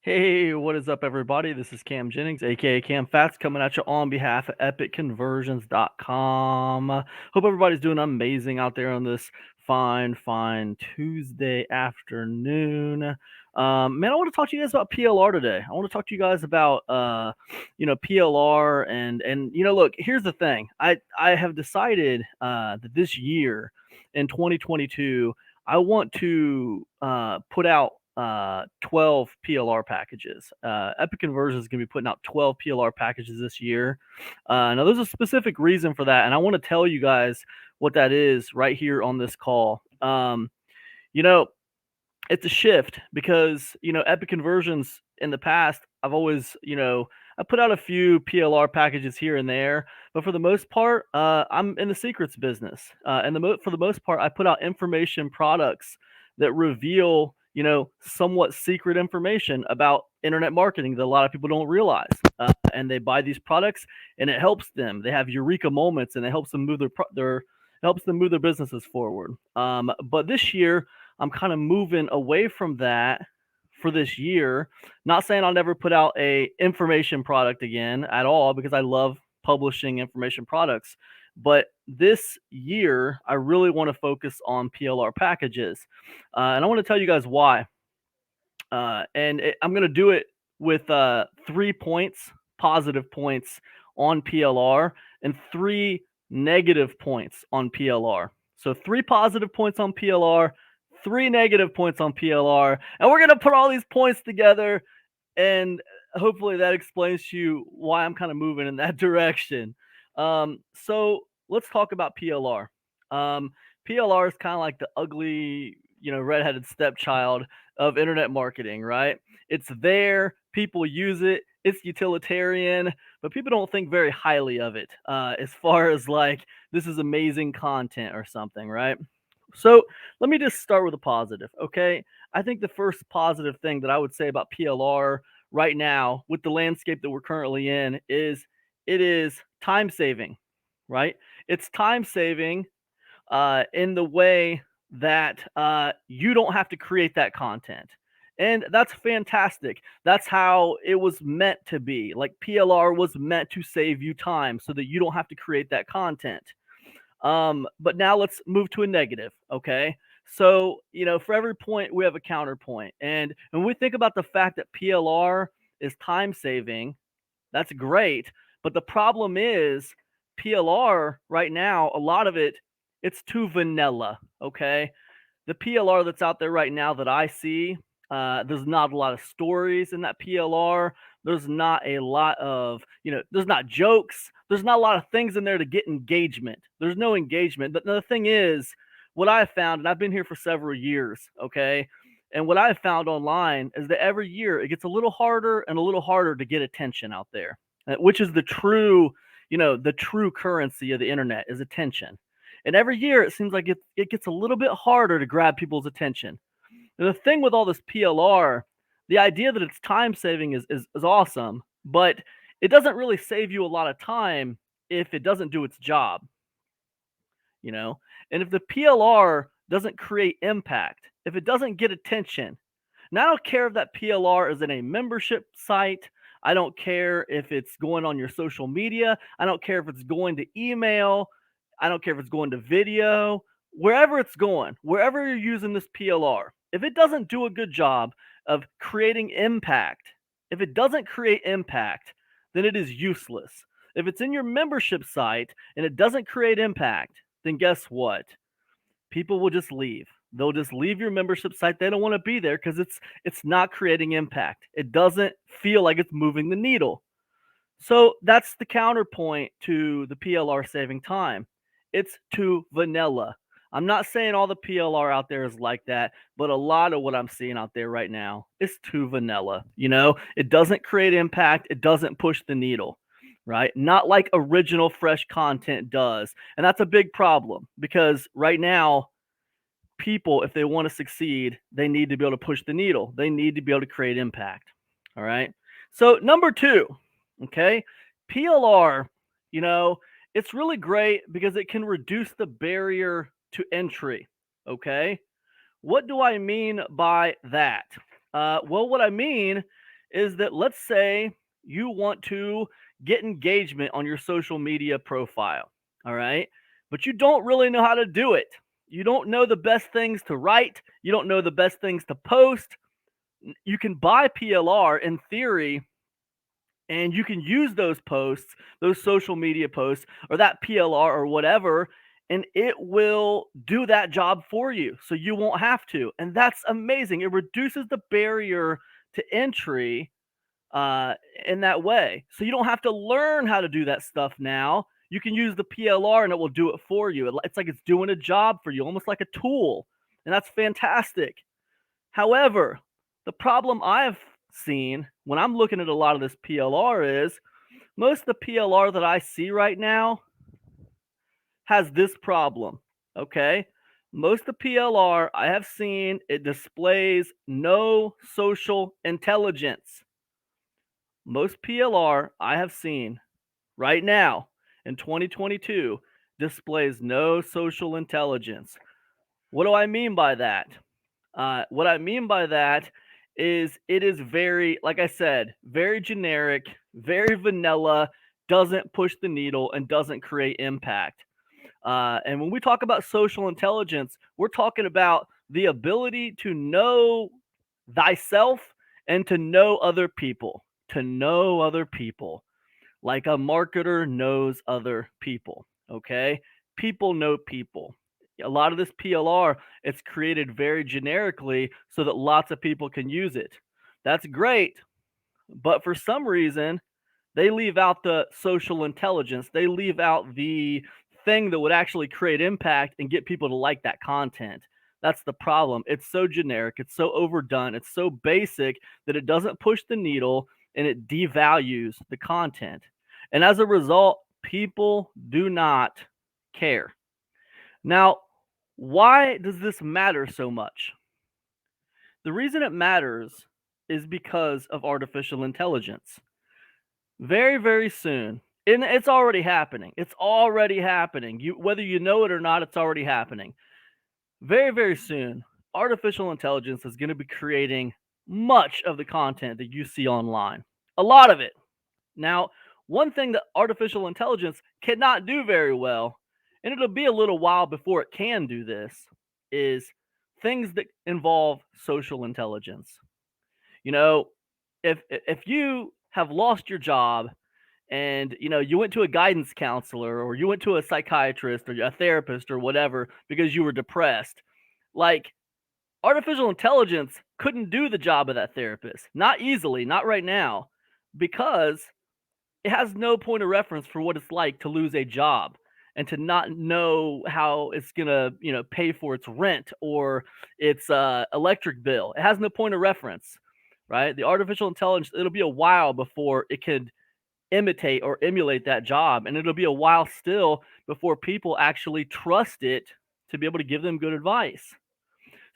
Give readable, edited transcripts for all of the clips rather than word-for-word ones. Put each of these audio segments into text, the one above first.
Hey, what is up, everybody? This is Cam Jennings, aka Cam Fats, coming at you on behalf of EpicConversions.com. Hope everybody's doing amazing out there on this fine Tuesday afternoon. Man, I want to talk to you guys about PLR today. I want to talk to you guys about PLR and look, here's the thing. I have decided that this year in 2022, I want to put out 12 PLR packages. Epic Conversions is going to be putting out 12 PLR packages this year. Now, there's a specific reason for that, and I want to tell you guys what that is right here on this call. You know, it's a shift because Epic Conversions in the past, I've always I put out a few PLR packages here and there, but for the most part, I'm in the secrets business, and for the most part, I put out information products that reveal somewhat secret information about internet marketing that a lot of people don't realize, and they buy these products, and it helps them. They have eureka moments, and it helps them move their businesses forward. But this year, I'm kind of moving away from that for this year. Not saying I'll never put out a information product again at all, because I love publishing information products. But this year, I really want to focus on PLR packages. And I want to tell you guys why. I'm going to do it with 3 points, positive points on PLR, and 3 negative points on PLR. So 3 positive points on PLR, 3 negative points on PLR, and we're going to put all these points together, and hopefully that explains to you why I'm kind of moving in that direction. So let's talk about PLR. PLR is kind of like the ugly, redheaded stepchild of internet marketing, right? It's there, people use it, it's utilitarian, but people don't think very highly of it as far as like this is amazing content or something, right? So let me just start with a positive, okay? I think the first positive thing that I would say about PLR right now, with the landscape that we're currently in, is it is time saving, right? It's time saving in the way that you don't have to create that content. And that's fantastic. That's how it was meant to be. Like PLR was meant to save you time so that you don't have to create that content. But now let's move to a negative, okay? So, for every point, we have a counterpoint. And when we think about the fact that PLR is time saving, that's great. But the problem is PLR right now, a lot of it, it's too vanilla, okay? The PLR that's out there right now that I see, there's not a lot of stories in that PLR. There's not a lot of, there's not jokes. There's not a lot of things in there to get engagement. There's no engagement. But the thing is, what I've found, and I've been here for several years, okay? And what I've found online is that every year it gets a little harder and a little harder to get attention out there, which is the true, the true currency of the internet is attention. And every year it seems like it gets a little bit harder to grab people's attention. And the thing with all this PLR, the idea that it's time saving is awesome, but it doesn't really save you a lot of time if it doesn't do its job, And if the PLR doesn't create impact, if it doesn't get attention, and I don't care if that PLR is in a membership site. I don't care if it's going on your social media. I don't care if it's going to email. I don't care if it's going to video. Wherever it's going, wherever you're using this PLR, if it doesn't do a good job of creating impact, if it doesn't create impact, then it is useless. If it's in your membership site and it doesn't create impact, then guess what? People will just leave. They'll just leave your membership site. They don't want to be there because it's not creating impact. It doesn't feel like it's moving the needle. So that's the counterpoint to the PLR saving time. It's too vanilla. I'm not saying all the PLR out there is like that, but a lot of what I'm seeing out there right now is too vanilla. It doesn't create impact. It doesn't push the needle, right? Not like original, fresh content does. And that's a big problem because right now, people, if they want to succeed, they need to be able to push the needle. They need to be able to create impact. All right. So, number 2, okay, PLR, it's really great because it can reduce the barrier to entry. Okay. What do I mean by that? Well, what I mean is that let's say you want to get engagement on your social media profile, all right? But you don't really know how to do it. You don't know the best things to write, you don't know the best things to post. You can buy PLR in theory, and you can use those posts, those social media posts, or that PLR or whatever, and it will do that job for you. So you won't have to. And that's amazing. It reduces the barrier to entry uh, in that way. So you don't have to learn how to do that stuff now. You can use the PLR and it will do it for you. It's like it's doing a job for you, almost like a tool. And that's fantastic. However, the problem I've seen when I'm looking at a lot of this PLR is most of the PLR that I see right now has this problem. Okay. Most of the PLR I have seen, it displays no social intelligence. Most PLR I have seen right now in 2022 displays no social intelligence. What do I mean by that? What I mean by that is it is very, like I said, very generic, very vanilla, doesn't push the needle, and doesn't create impact. And when we talk about social intelligence, we're talking about the ability to know thyself and to know other people, to know other people like a marketer knows other people. Okay. People know people. A lot of this PLR, it's created very generically so that lots of people can use it. That's great. But for some reason, they leave out the social intelligence. They leave out the thing that would actually create impact and get people to like that content. That's the problem. It's so generic, it's so overdone, it's so basic that it doesn't push the needle and it devalues the content. And as a result, people do not care. Now, why does this matter so much? The reason it matters is because of artificial intelligence. Very, very soon, and it's already happening. It's already happening. Whether you know it or not, it's already happening. Very, very soon, artificial intelligence is going to be creating much of the content that you see online. A lot of it. Now, one thing that artificial intelligence cannot do very well, and it'll be a little while before it can do this, is things that involve social intelligence. You know, if you have lost your job and you went to a guidance counselor or you went to a psychiatrist or a therapist or whatever because you were depressed, like artificial intelligence couldn't do the job of that therapist, not easily, not right now, because it has no point of reference for what it's like to lose a job and to not know how it's gonna pay for its rent or its electric bill. It has no point of reference, right? The artificial intelligence, it'll be a while before it can imitate or emulate that job. And it'll be a while still before people actually trust it to be able to give them good advice.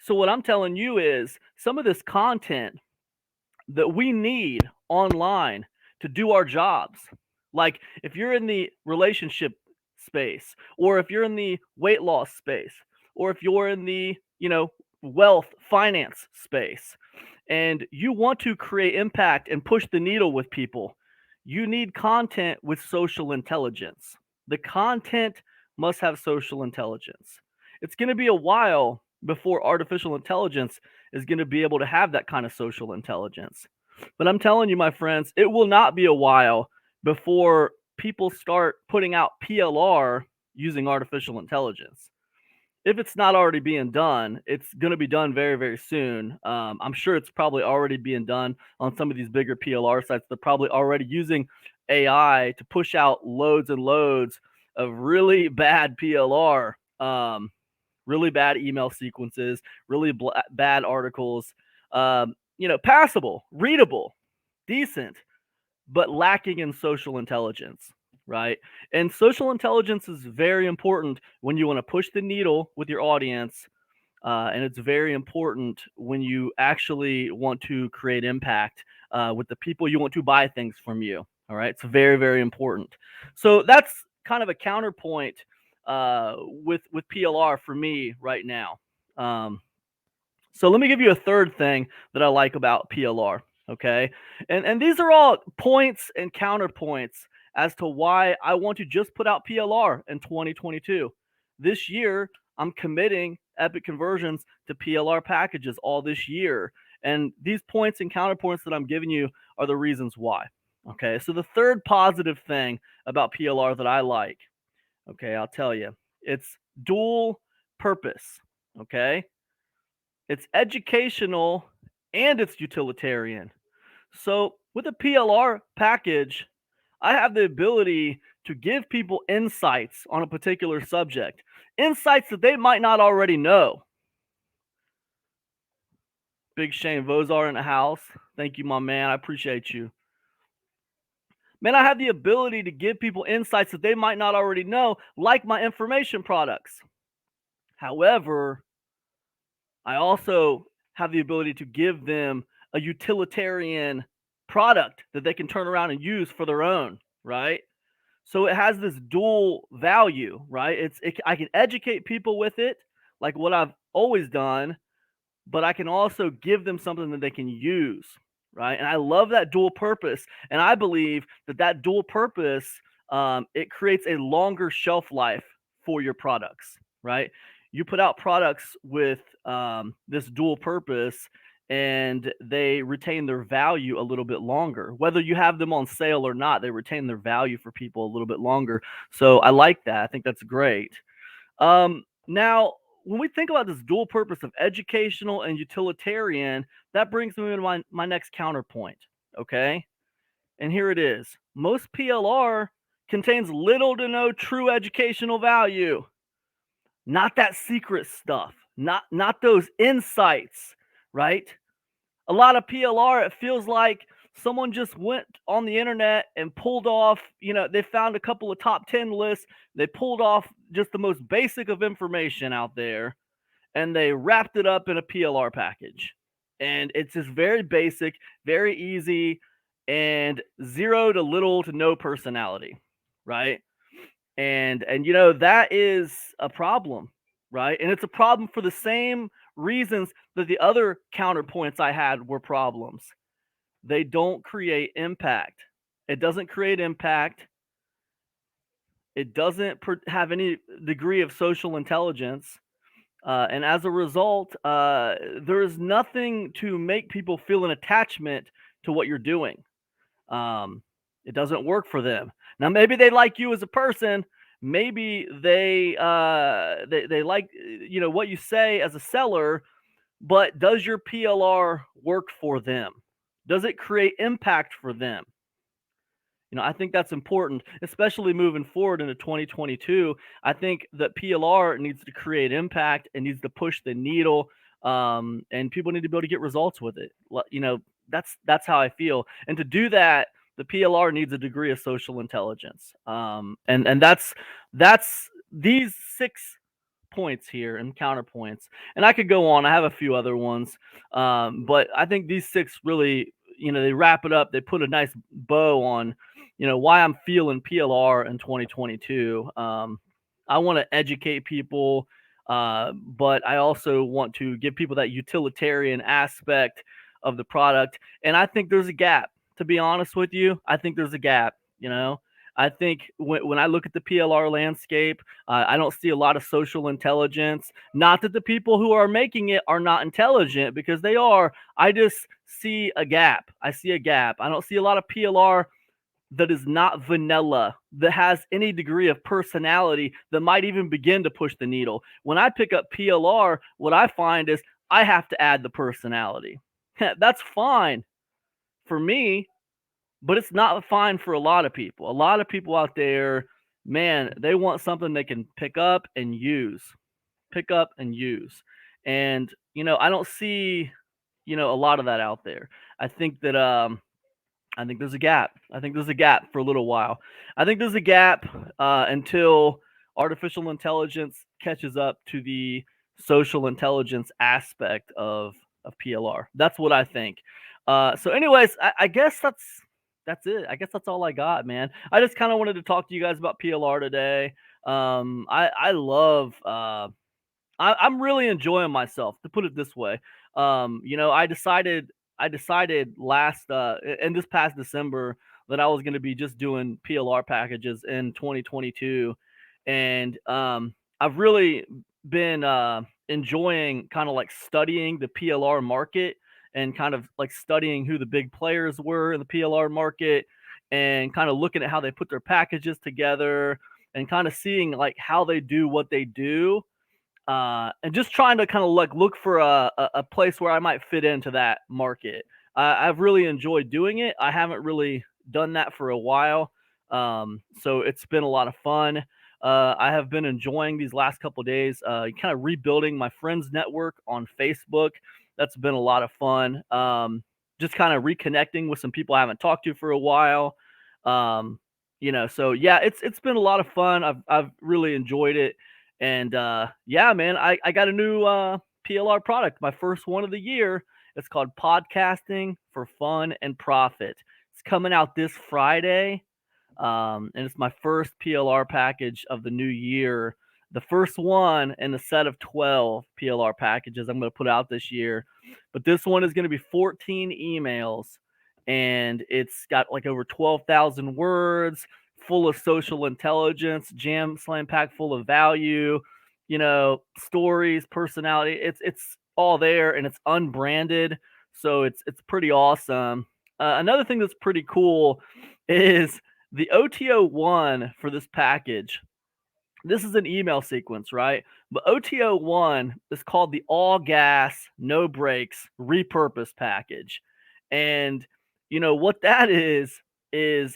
So, what I'm telling you is some of this content that we need online to do our jobs, like if you're in the relationship space, or if you're in the weight loss space, or if you're in the, wealth finance space, and you want to create impact and push the needle with people, you need content with social intelligence. The content must have social intelligence. It's going to be a while before artificial intelligence is going to be able to have that kind of social intelligence. But I'm telling you, my friends, it will not be a while before people start putting out PLR using artificial intelligence. If it's not already being done, it's going to be done very, very soon. I'm sure it's probably already being done on some of these bigger PLR sites. They're probably already using AI to push out loads and loads of really bad PLR, really bad email sequences, really bad articles. Passable, readable, decent, but lacking in social intelligence, right? And social intelligence is very important when you want to push the needle with your audience. And it's very important when you actually want to create impact with the people you want to buy things from you. All right. It's very, very important. So that's kind of a counterpoint with PLR for me right now. So let me give you a third thing that I like about PLR. Okay. And these are all points and counterpoints as to why I want to just put out PLR in 2022. This year, I'm committing Epic Conversions to PLR packages all this year. And these points and counterpoints that I'm giving you are the reasons why. Okay. So the third positive thing about PLR that I like, okay, I'll tell you, it's dual purpose. Okay. It's educational and it's utilitarian. So with a PLR package, I have the ability to give people insights on a particular subject, insights that they might not already know. Big Shane Vozar in the house. Thank you, my man. I appreciate you. Man, I have the ability to give people insights that they might not already know, like my information products. However, I also have the ability to give them a utilitarian product that they can turn around and use for their own, right? So it has this dual value, right? I can educate people with it, like what I've always done, but I can also give them something that they can use, right? And I love that dual purpose, and I believe that that dual purpose it creates a longer shelf life for your products, right? You put out products with this dual purpose, and they retain their value a little bit longer. Whether you have them on sale or not, they retain their value for people a little bit longer. So I like that. I think that's great. Now, when we think about this dual purpose of educational and utilitarian, that brings me to my next counterpoint. Okay. And here it is. Most PLR contains little to no true educational value. Not that secret stuff. Not those insights, right? A lot of PLR, it feels like someone just went on the internet and pulled off, they found a couple of top 10 lists. They pulled off just the most basic of information out there and they wrapped it up in a PLR package. And it's just very basic, very easy, and zero to little to no personality, right? And that is a problem, right? And it's a problem for the same reasons that the other counterpoints I had were problems. They don't create impact. It doesn't create impact. It doesn't have any degree of social intelligence. And as a result, there is nothing to make people feel an attachment to what you're doing. Um, it doesn't work for them. Now, maybe they like you as a person. Maybe they like what you say as a seller, but does your PLR work for them? Does it create impact for them? I think that's important, especially moving forward into 2022. I think that PLR needs to create impact and needs to push the needle, and people need to be able to get results with it. That's how I feel. And to do that, the PLR needs a degree of social intelligence, and that's these 6 points here and counterpoints. And I could go on. I have a few other ones, but I think these 6 really, they wrap it up. They put a nice bow on why I'm feeling PLR in 2022. I want to educate people, but I also want to give people that utilitarian aspect of the product. And I think there's a gap. To be honest with you, I think there's a gap. I think when I look at the PLR landscape, I don't see a lot of social intelligence. Not that the people who are making it are not intelligent, because they are. I just see a gap. I see a gap. I don't see a lot of PLR that is not vanilla, that has any degree of personality, that might even begin to push the needle. When I pick up PLR, what I find is I have to add the personality. That's fine for me, but it's not fine for a lot of people. A lot of people out there, man, they want something they can pick up and use. Pick up and use. And, I don't see, a lot of that out there. I think that I think there's a gap. I think there's a gap for a little while. I think there's a gap until artificial intelligence catches up to the social intelligence aspect of PLR. That's what I think. So, anyways, I guess that's it. I guess that's all I got, man. I just kind of wanted to talk to you guys about PLR today. I love. I'm really enjoying myself, to put it this way. I decided I decided in this past December that I was going to be just doing PLR packages in 2022, and I've really been enjoying kind of like studying the PLR market and kind of like studying who the big players were in the PLR market and kind of looking at how they put their packages together and kind of seeing like how they do what they do, and just trying to kind of like look for a place where I might fit into that market. I've really enjoyed doing it. I haven't really done that for a while, so it's been a lot of fun. I have been enjoying these last couple days, kind of rebuilding my friends network on Facebook. That's been a lot of fun. Just kind of reconnecting with some people I haven't talked to for a while. Um, so yeah, it's been a lot of fun. I've really enjoyed it, and yeah, man, I got a new PLR product, my first one of the year. It's called Podcasting for Fun and Profit. It's coming out this Friday, and it's my first PLR package of the new year. The first one in a set of 12 PLR packages I'm going to put out this year. But this one is going to be 14 emails, and it's got like over 12,000 words, full of social intelligence, slam packed full of value, stories, personality. It's all there, and it's unbranded, so it's pretty awesome. Another thing that's pretty cool is the OTO1 for this package. This is an email sequence, right? But OTO1 is called the all gas, no brakes, repurpose package. And what that is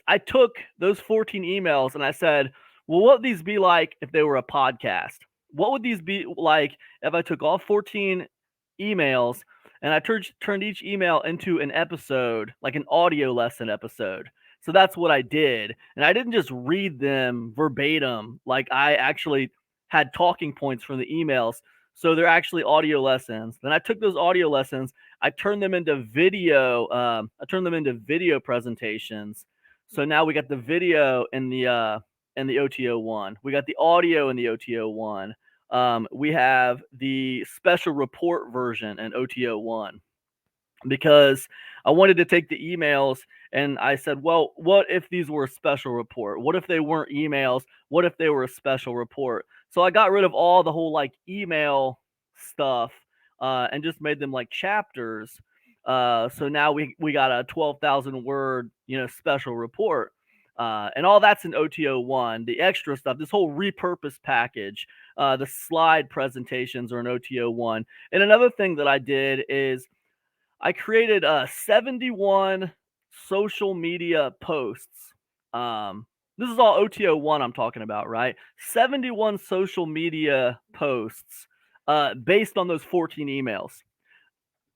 I took those 14 emails and I said, well, what would these be like if they were a podcast? What would these be like if I took all 14 emails and I turned each email into an episode, like an audio lesson episode? So that's what I did. And I didn't just read them verbatim. Like I actually had talking points from the emails. So they're actually audio lessons. Then I took those audio lessons, I turned them into video. I turned them into video presentations. So now we got the video in the OTO one. We got the audio in the OTO one. We have the special report version in OTO one, because I wanted to take the emails and I said, well, what if these were a special report? What if they weren't emails? What if they were a special report? So I got rid of all the whole like email stuff, and just made them like chapters. So now we got a 12,000 word, special report. And all that's in OTO one. The extra stuff, this whole repurpose package, the slide presentations are in OTO one. And another thing that I did is I created 71 social media posts. This is all OTO one I'm talking about, right? 71 social media posts based on those 14 emails.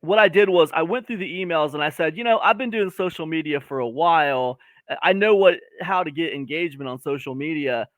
What I did was I went through the emails and I said, I've been doing social media for a while. I know how to get engagement on social media.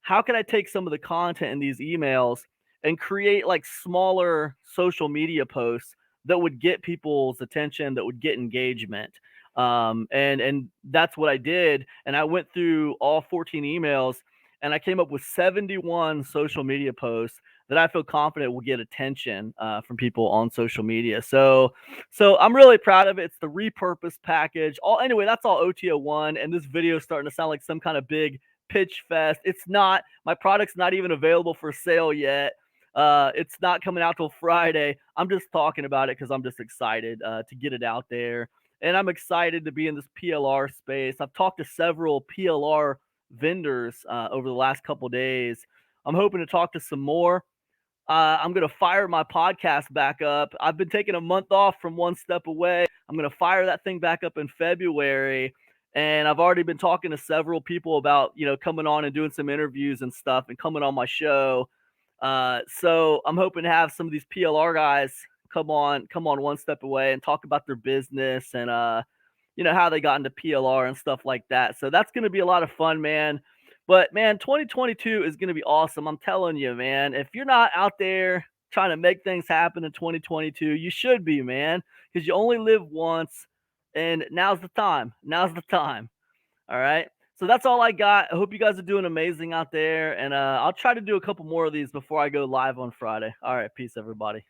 How can I take some of the content in these emails and create like smaller social media posts that would get people's attention, that would get engagement? And that's what I did. And I went through all 14 emails and I came up with 71 social media posts that I feel confident will get attention from people on social media. So I'm really proud of it. It's the repurpose package. Anyway, that's all OTO one, and this video is starting to sound like some kind of big pitch fest. It's not. My product's not even available for sale yet. It's not coming out till Friday. I'm just talking about it because I'm just excited to get it out there, and I'm excited to be in this PLR space. I've talked to several PLR vendors over the last couple days. I'm hoping to talk to some more. I'm going to fire my podcast back up. I've been taking a month off from One Step Away. I'm going to fire that thing back up in February. And I've already been talking to several people about, coming on and doing some interviews and stuff and coming on my show. So I'm hoping to have some of these PLR guys come on One Step Away and talk about their business and, how they got into PLR and stuff like that. So that's going to be a lot of fun, man. But man, 2022 is going to be awesome. I'm telling you, man. If you're not out there trying to make things happen in 2022, you should be, man, because you only live once, and now's the time. Now's the time. All right. So that's all I got. I hope you guys are doing amazing out there, and I'll try to do a couple more of these before I go live on Friday. All right. Peace, everybody.